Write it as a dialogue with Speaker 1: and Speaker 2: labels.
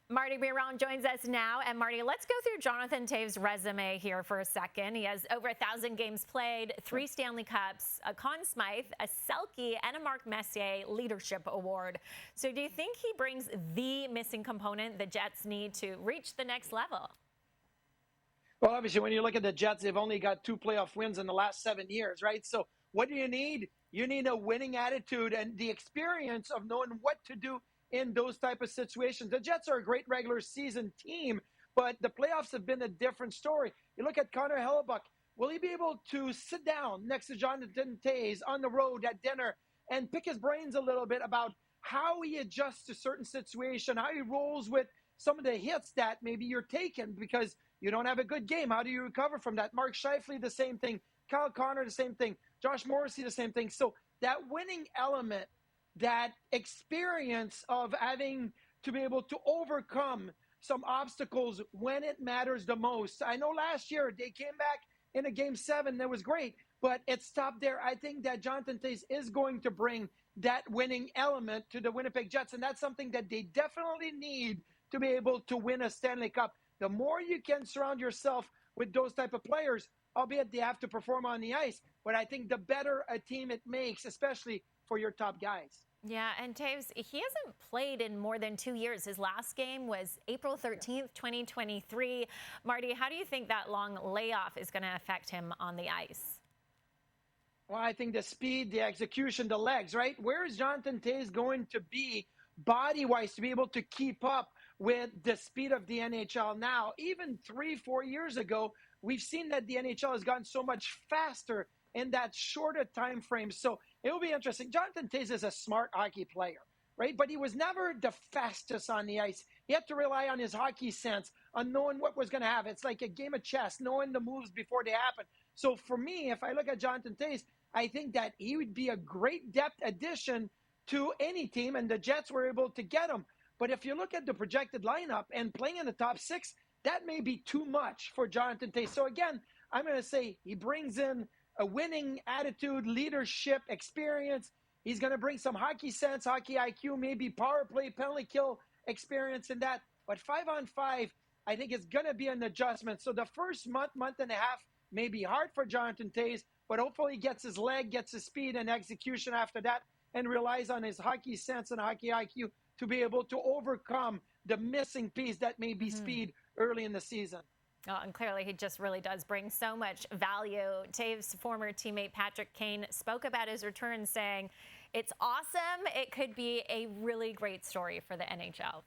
Speaker 1: Marty Biron joins us now. And Marty, let's go through Jonathan Toews' resume here for a second. He has over 1,000 games played, 3 Stanley Cups, a Conn Smythe, a Selke, and a Mark Messier Leadership Award. So do you think he brings the missing component the Jets need to reach the next level?
Speaker 2: Well, obviously, when you look at the Jets, they've only got 2 playoff wins in the last 7 years, right? So what do you need? You need a winning attitude and the experience of knowing what to do in those type of situations. The Jets are a great regular season team, but the playoffs have been a different story. You look at Connor Hellebuck. Will he be able to sit down next to Jonathan Toews on the road at dinner and pick his brains a little bit about how he adjusts to certain situation, how he rolls with some of the hits that maybe you're taking because you don't have a good game? How do you recover from that? Mark Scheifele, the same thing. Kyle Connor, the same thing. Josh Morrissey, the same thing. So that winning element, that experience of having to be able to overcome some obstacles when it matters the most. I know last year they came back in a game 7 that was great, but it stopped there. I think that Jonathan Toews is going to bring that winning element to the Winnipeg Jets, and that's something that they definitely need to be able to win a Stanley Cup. The more you can surround yourself with those type of players, albeit they have to perform on the ice, but I think the better a team it makes, especially for your top guys.
Speaker 1: Yeah, and Toews, he hasn't played in more than 2 years. His last game was April 13th, 2023. Marty, how do you think that long layoff is going to affect him on the ice?
Speaker 2: Well, I think the speed, the execution, the legs, right? Where is Jonathan Toews going to be body-wise to be able to keep up with the speed of the NHL now? Even 3-4 years ago, we've seen that the NHL has gotten so much faster in that shorter time frame. So it'll be interesting. Jonathan Toews is a smart hockey player, right? But he was never the fastest on the ice. He had to rely on his hockey sense, on knowing what was going to happen. It's like a game of chess, knowing the moves before they happen. So for me, if I look at Jonathan Toews, I think that he would be a great depth addition to any team, and the Jets were able to get him. But if you look at the projected lineup and playing in the top 6, that may be too much for Jonathan Toews. So again, I'm going to say he brings in a winning attitude, leadership, experience. He's going to bring some hockey sense, hockey IQ, maybe power play, penalty kill experience in that. But 5-on-5, I think it's going to be an adjustment. So the first month and a half may be hard for Jonathan Toews, but hopefully he gets his leg, gets his speed and execution after that, and relies on his hockey sense and hockey IQ to be able to overcome the missing piece that may be speed early in the season.
Speaker 1: Oh, and clearly he just really does bring so much value. Toews' former teammate Patrick Kane spoke about his return, saying, "It's awesome. It could be a really great story for the NHL."